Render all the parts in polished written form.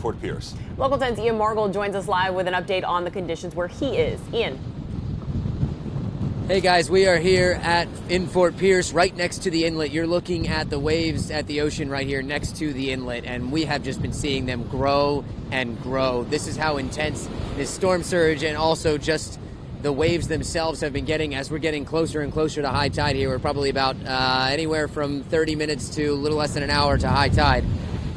Fort Pierce. Local 10's Ian Margol joins us live with an update on the conditions where he is. Ian. Hey guys, we are here in Fort Pierce, right next to the inlet. You're looking at the waves at the ocean right here next to the inlet, and we have just been seeing them grow and grow. This is how intense this storm surge and also just the waves themselves have been getting as we're getting closer and closer to high tide here. We're probably about anywhere from 30 minutes to a little less than an hour to high tide.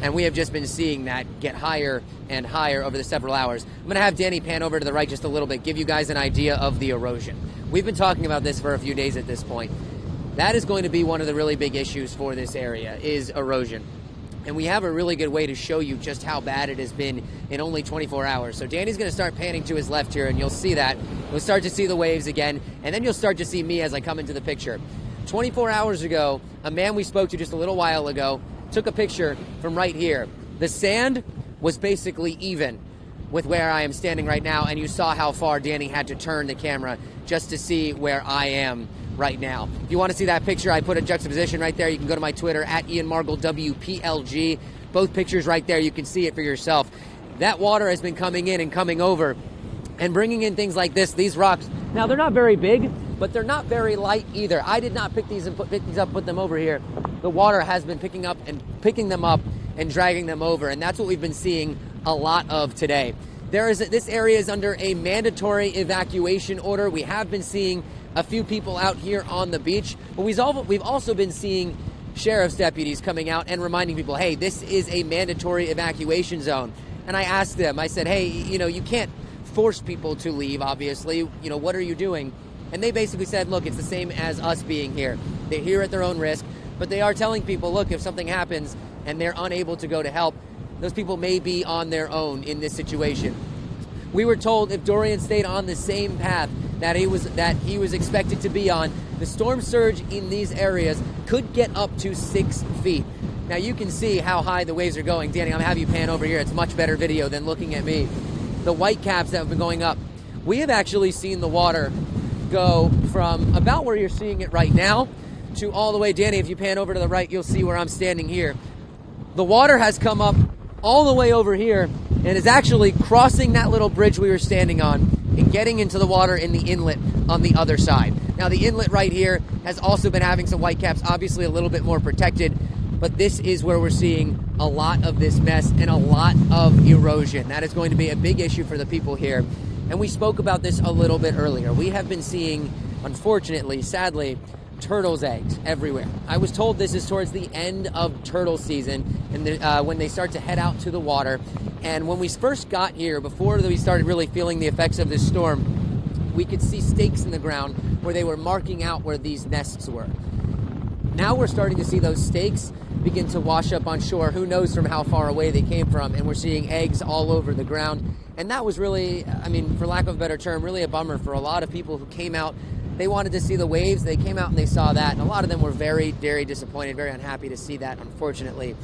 And we have just been seeing that get higher and higher over the several hours. I'm going to have Danny pan over to the right just a little bit, give you guys an idea of the erosion. We've been talking about this for a few days at this point. That is going to be one of the really big issues for this area, is erosion. And we have a really good way to show you just how bad it has been in only 24 hours. So Danny's going to start panning to his left here, and you'll see that. You'll start to see the waves again, and then you'll start to see me as I come into the picture. 24 hours ago, a man we spoke to just a little while ago took a picture from right here. The sand was basically even with where I am standing right now, and you saw how far Danny had to turn the camera just to see where I am right now. If you want to see that picture, I put a juxtaposition right there. You can go to my Twitter at Ian Margol WPLG. Both pictures right there. You can see it for yourself. That water has been coming in and coming over and bringing in things like this, these rocks. Now, they're not very big, but they're not very light either. I did not pick these up, put them over here. The water has been picking them up and dragging them over, and that's what we've been seeing a lot of today. This area is under a mandatory evacuation order. We have been seeing a few people out here on the beach, but we've also been seeing sheriff's deputies coming out and reminding people, hey, this is a mandatory evacuation zone. And I asked them, I said, hey, you can't force people to leave, obviously. What are you doing? And they basically said, look, it's the same as us being here. They're here at their own risk, but they are telling people, look, if something happens and they're unable to go to help, those people may be on their own in this situation. We were told if Dorian stayed on the same path that he was expected to be on, the storm surge in these areas could get up to 6 feet. Now you can see how high the waves are going. Danny, I'm gonna have you pan over here. It's much better video than looking at me. The white caps that have been going up. We have actually seen the water go from about where you're seeing it right now to all the way, Danny, if you pan over to the right, you'll see where I'm standing here. The water has come up all the way over here and is actually crossing that little bridge we were standing on and getting into the water in the inlet on the other side. Now the inlet right here has also been having some white caps, obviously a little bit more protected, but this is where we're seeing a lot of this mess and a lot of erosion. That is going to be a big issue for the people here. And we spoke about this a little bit earlier. We have been seeing, unfortunately, sadly, turtles' eggs everywhere. I was told this is towards the end of turtle season and when they start to head out to the water. And when we first got here, before we started really feeling the effects of this storm, we could see stakes in the ground where they were marking out where these nests were. Now we're starting to see those stakes begin to wash up on shore. Who knows from how far away they came from, and we're seeing eggs all over the ground. And that was really, for lack of a better term, really a bummer for a lot of people who came out. They wanted to see the waves. They came out and they saw that, and a lot of them were very, very disappointed, very unhappy to see that, unfortunately.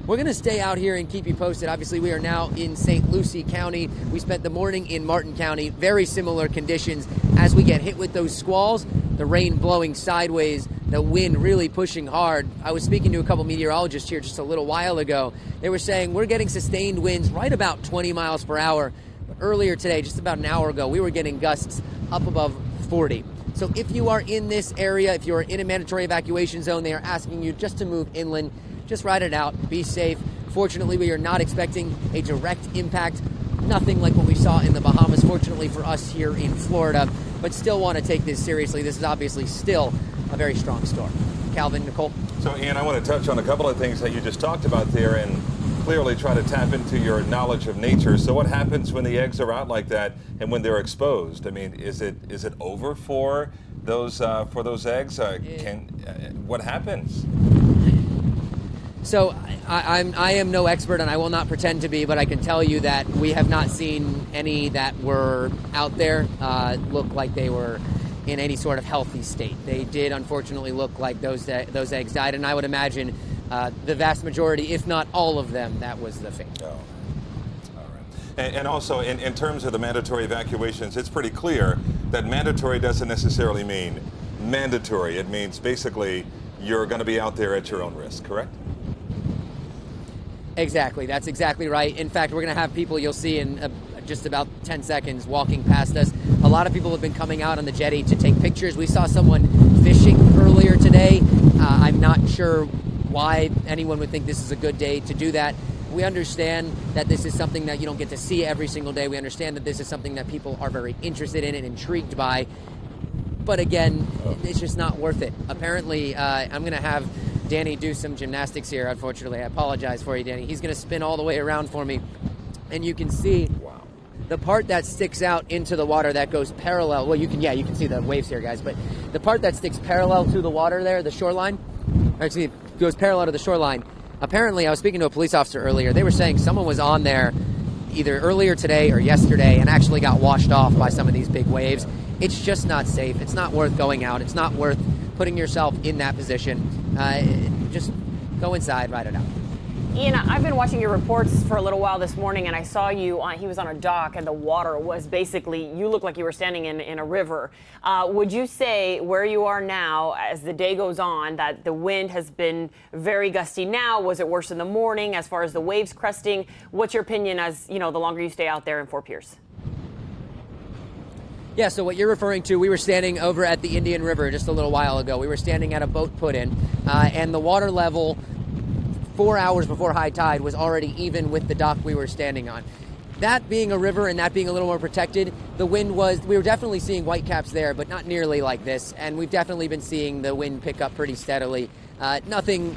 We're going to stay out here and keep you posted. Obviously, we are now in St. Lucie County. We spent the morning in Martin County. Very similar conditions as we get hit with those squalls, the rain blowing sideways, the wind really pushing hard. I was speaking to a couple meteorologists here just a little while ago. They were saying we're getting sustained winds right about 20 miles per hour. But earlier today, just about an hour ago, we were getting gusts up above 40. So if you are in this area, if you're in a mandatory evacuation zone, they are asking you just to move inland. Just ride it out, be safe. Fortunately, we are not expecting a direct impact. Nothing like what we saw in the Bahamas, fortunately for us here in Florida, but still want to take this seriously. This is obviously still a very strong storm. Calvin, Nicole? So, Ian, I want to touch on a couple of things that you just talked about there and clearly try to tap into your knowledge of nature. So what happens when the eggs are out like that and when they're exposed? I mean, is it over for those eggs? What happens? So I am no expert, and I will not pretend to be, but I can tell you that we have not seen any that were out there look like they were in any sort of healthy state. They did unfortunately look like those eggs died, and I would imagine the vast majority, if not all of them, that was the fate. Oh. All right. And also, in terms of the mandatory evacuations, it's pretty clear that mandatory doesn't necessarily mean mandatory. It means basically you're going to be out there at your own risk, correct? Exactly. That's exactly right. In fact, we're going to have people you'll see in just about 10 seconds walking past us. A lot of people have been coming out on the jetty to take pictures. We saw someone fishing earlier today. I'm not sure why anyone would think this is a good day to do that. We understand that this is something that you don't get to see every single day. We understand that this is something that people are very interested in and intrigued by. But again, it's just not worth it. Apparently, I'm going to have Danny do some gymnastics here, unfortunately. I apologize for you, Danny. He's going to spin all the way around for me. And you can see the part that sticks out into the water that goes parallel. Well, you can see the waves here, guys. But the part that sticks parallel to the water there, the shoreline, goes parallel to the shoreline. Apparently, I was speaking to a police officer earlier. They were saying someone was on there either earlier today or yesterday and actually got washed off by some of these big waves. It's just not safe. It's not worth going out. It's not worth putting yourself in that position. Just go inside, ride it out. Ian, I've been watching your reports for a little while this morning, and I saw he was on a dock, and the water was basically, you look like you were standing in a river. Would you say where you are now, as the day goes on, that the wind has been very gusty now? Was it worse in the morning as far as the waves cresting? What's your opinion as, the longer you stay out there in Fort Pierce? Yeah, so what you're referring to, we were standing over at the Indian River just a little while ago. We were standing at a boat put in, and the water level 4 hours before high tide was already even with the dock we were standing on. That being a river and that being a little more protected, we were definitely seeing whitecaps there, but not nearly like this. And we've definitely been seeing the wind pick up pretty steadily. Nothing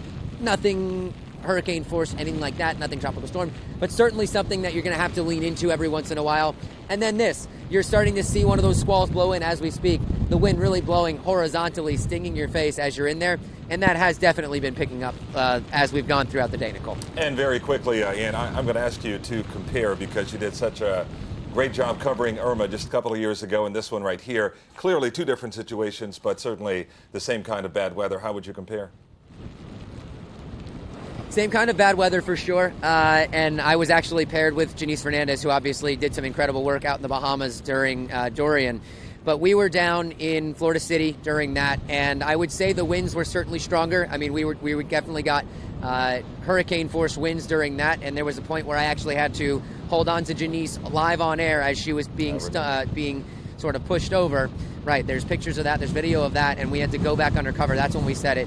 hurricane force, anything like that, nothing tropical storm, but certainly something that you're going to have to lean into every once in a while. And then you're starting to see one of those squalls blow in as we speak, the wind really blowing horizontally, stinging your face as you're in there. And that has definitely been picking up as we've gone throughout the day, Nicole. And very quickly, Ian, I'm going to ask you to compare, because you did such a great job covering Irma just a couple of years ago and this one right here. Clearly two different situations, but certainly the same kind of bad weather. How would you compare? Same kind of bad weather for sure. And I was actually paired with Janice Fernandez, who obviously did some incredible work out in the Bahamas during Dorian. But we were down in Florida City during that, and I would say the winds were certainly stronger. I mean, we definitely got hurricane force winds during that, and there was a point where I actually had to hold on to Janice live on air as she was being sort of pushed over. Right, there's pictures of that, there's video of that, and we had to go back undercover. That's when we said it.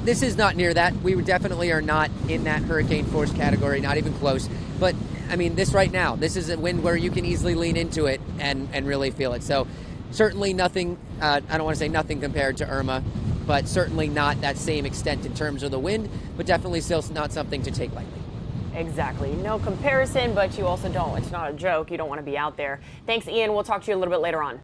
This is not near that. We definitely are not in that hurricane force category, not even close. But, I mean, this right now, this is a wind where you can easily lean into it and really feel it. So certainly nothing, I don't want to say nothing compared to Irma, but certainly not that same extent in terms of the wind, but definitely still not something to take lightly. Exactly. No comparison, but you also don't. It's not a joke. You don't want to be out there. Thanks, Ian. We'll talk to you a little bit later on.